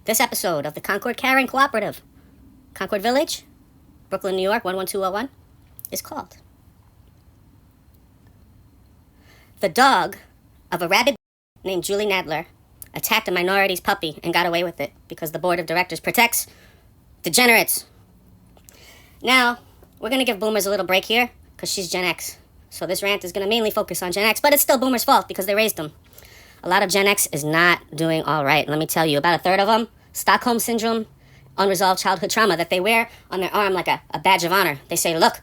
This episode of the Concord Caring Cooperative, Concord Village, Brooklyn, New York, 11201, is called The Dog of a Rabid named Julie Nadler attacked a minority's puppy and got away with it because the board of directors protects degenerates. Now, we're going to give boomers a little break here because she's Gen X. So this rant is going to mainly focus on Gen X, but it's still boomers' fault because they raised them. A lot of Gen X is not doing all right. Let me tell you, about a third of them, Stockholm Syndrome, unresolved childhood trauma that they wear on their arm like a badge of honor. They say, look,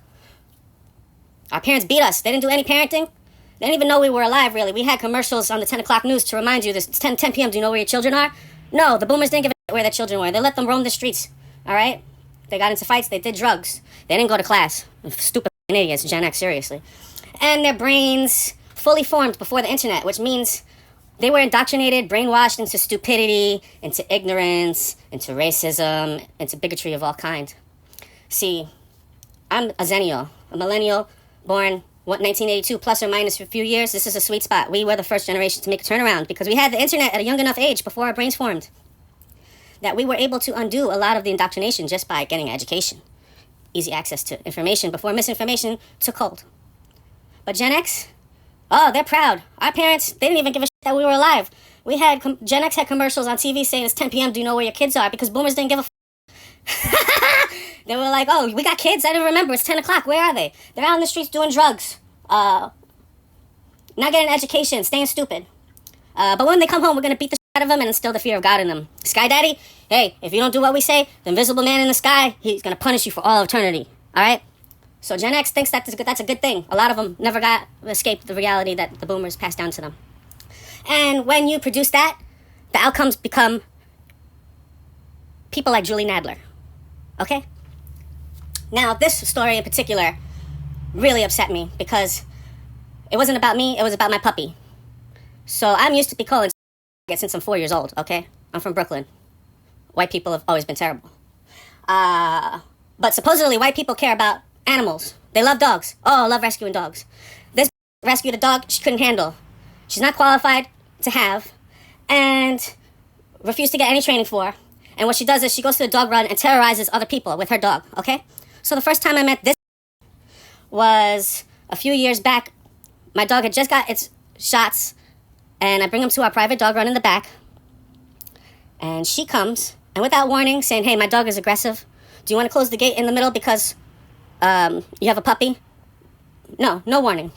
our parents beat us. They didn't do any parenting. They didn't even know we were alive, really. We had commercials on the 10 o'clock news to remind you this. It's 10 p.m. Do you know where your children are? No, the boomers didn't give a shit where their children were. They let them roam the streets, all right? They got into fights. They did drugs. They didn't go to class. Stupid idiots, Gen X, seriously. And their brains fully formed before the internet, which means they were indoctrinated, brainwashed into stupidity, into ignorance, into racism, into bigotry of all kind. See, I'm a Zennial, a millennial, born 1982, plus or minus a few years. This is a sweet spot. We were the first generation to make a turnaround because we had the internet at a young enough age before our brains formed that we were able to undo a lot of the indoctrination just by getting education. Easy access to information before misinformation took hold. But Gen X, oh, they're proud. Our parents, they didn't even give a shit that we were alive. Gen X had commercials on TV saying it's 10 p.m. Do you know where your kids are? Because boomers didn't give a They were like, oh, we got kids? I didn't remember. It's 10 o'clock. Where are they? They're out in the streets doing drugs. Not getting an education, staying stupid. But when they come home, we're going to beat the shit out of them and instill the fear of God in them. Sky Daddy, hey, if you don't do what we say, the invisible man in the sky, he's going to punish you for all eternity. All right? So Gen X thinks that's a good thing. A lot of them never escaped the reality that the boomers passed down to them. And when you produce that, the outcomes become people like Julie Nadler. Okay? Now, this story in particular really upset me because it wasn't about me, it was about my puppy. So I'm used to be calling since I'm 4 years old, okay? I'm from Brooklyn. White people have always been terrible. But supposedly white people care about animals. They love dogs. Oh, I love rescuing dogs. This rescued a dog she couldn't handle. She's not qualified to have and refused to get any training for. And what she does is she goes to the dog run and terrorizes other people with her dog, okay? So the first time I met this was a few years back. My dog had just got its shots, and I bring him to our private dog run in the back. And she comes, and without warning, saying, hey, my dog is aggressive. Do you want to close the gate in the middle because you have a puppy? No warning.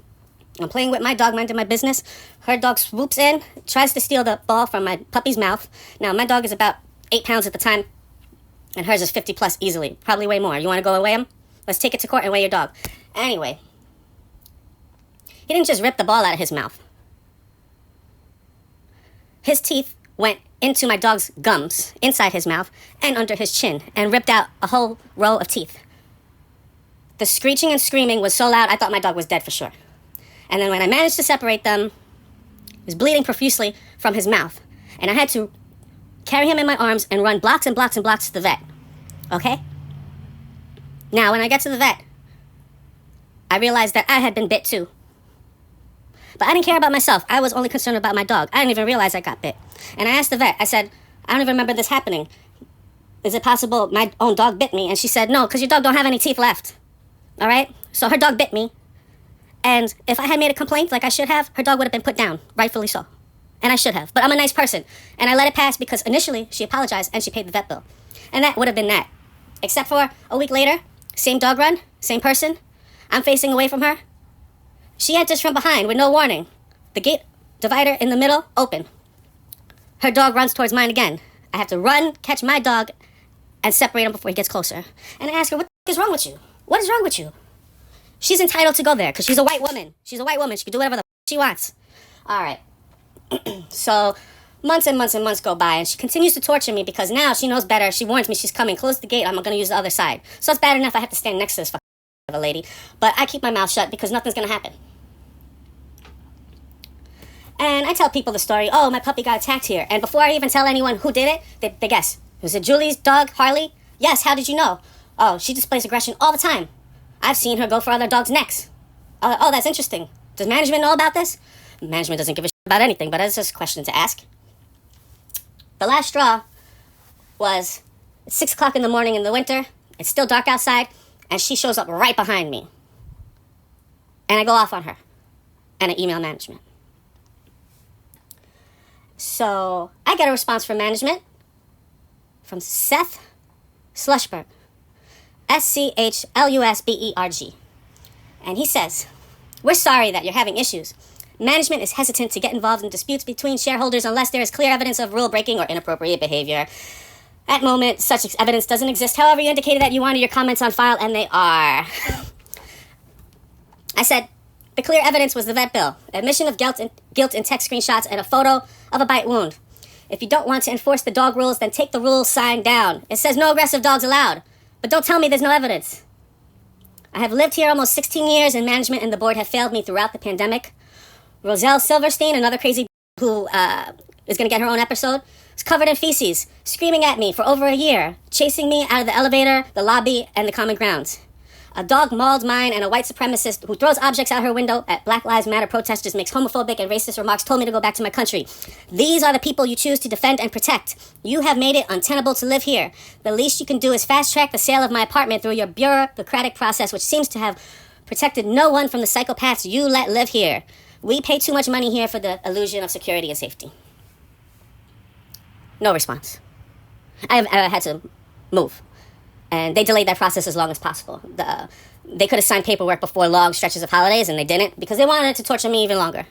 I'm playing with my dog, minding my business. Her dog swoops in, tries to steal the ball from my puppy's mouth. Now, my dog is about 8 pounds at the time, and hers is 50 plus easily. Probably way more. You want to go and weigh him? Let's take it to court and weigh your dog. Anyway, he didn't just rip the ball out of his mouth. His teeth went into my dog's gums, inside his mouth, and under his chin, and ripped out a whole row of teeth. The screeching and screaming was so loud, I thought my dog was dead for sure. And then when I managed to separate them, he was bleeding profusely from his mouth. And I had to carry him in my arms and run blocks and blocks and blocks to the vet. Okay? Now, when I get to the vet, I realized that I had been bit too. But I didn't care about myself. I was only concerned about my dog. I didn't even realize I got bit. And I asked the vet, I said, I don't even remember this happening. Is it possible my own dog bit me? And she said, no, because your dog don't have any teeth left. All right? So her dog bit me. And if I had made a complaint like I should have, her dog would have been put down, rightfully so. And I should have. But I'm a nice person. And I let it pass because initially she apologized and she paid the vet bill. And that would have been that. Except for a week later, same dog run, same person. I'm facing away from her. She enters from behind with no warning. The gate divider in the middle, open. Her dog runs towards mine again. I have to run, catch my dog, and separate him before he gets closer. And I ask her, what the is wrong with you? What is wrong with you? She's entitled to go there because she's a white woman. She's a white woman. She can do whatever the she wants. All right. So months and months and months go by, and she continues to torture me because now she knows better. She warns me she's coming. Close the gate. I'm going to use the other side. So it's bad enough I have to stand next to this fucking lady. But I keep my mouth shut because nothing's going to happen. And I tell people the story. Oh, my puppy got attacked here. And before I even tell anyone who did it, they guess. Was it Julie's dog, Harley? Yes, how did you know? Oh, she displays aggression all the time. I've seen her go for other dogs' necks. Oh, that's interesting. Does management know about this? Management doesn't give a shit about anything, but that's just a question to ask. The last straw was it's 6 o'clock in the morning in the winter. It's still dark outside, and she shows up right behind me. And I go off on her and I email management. So I get a response from management from Seth Schlusberg, Schlusberg. And he says, "We're sorry that you're having issues. Management is hesitant to get involved in disputes between shareholders unless there is clear evidence of rule breaking or inappropriate behavior. At the moment, such evidence doesn't exist. However, you indicated that you wanted your comments on file, and they are." I said, "The clear evidence was the vet bill, admission of guilt in text screenshots, and a photo of a bite wound. If you don't want to enforce the dog rules, then take the rules sign down. It says no aggressive dogs allowed. But don't tell me there's no evidence. I have lived here almost 16 years, and management and the board have failed me throughout the pandemic. Roselle Silverstein, another crazy who is going to get her own episode, is covered in feces, screaming at me for over a year, chasing me out of the elevator, the lobby, and the common grounds. A dog mauled mine, and a white supremacist who throws objects out her window at Black Lives Matter protesters, makes homophobic and racist remarks, told me to go back to my country. These are the people you choose to defend and protect. You have made it untenable to live here. The least you can do is fast-track the sale of my apartment through your bureaucratic process, which seems to have protected no one from the psychopaths you let live here. We pay too much money here for the illusion of security and safety." No response. I had to move. And they delayed that process as long as possible. They could have signed paperwork before long stretches of holidays, and they didn't because they wanted to torture me even longer.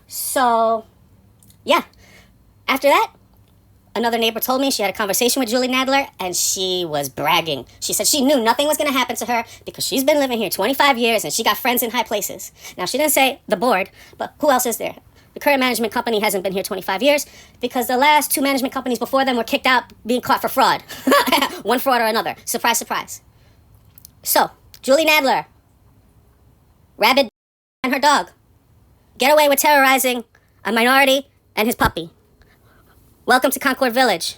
So, yeah. After that, another neighbor told me she had a conversation with Julie Nadler, and she was bragging. She said she knew nothing was going to happen to her because she's been living here 25 years, and she got friends in high places. Now, she didn't say the board, but who else is there? The current management company hasn't been here 25 years because the last 2 management companies before them were kicked out being caught for fraud. One fraud or another. Surprise, surprise. So, Julie Nadler, rabid and her dog, get away with terrorizing a minority and his puppy. Welcome to Concord Village.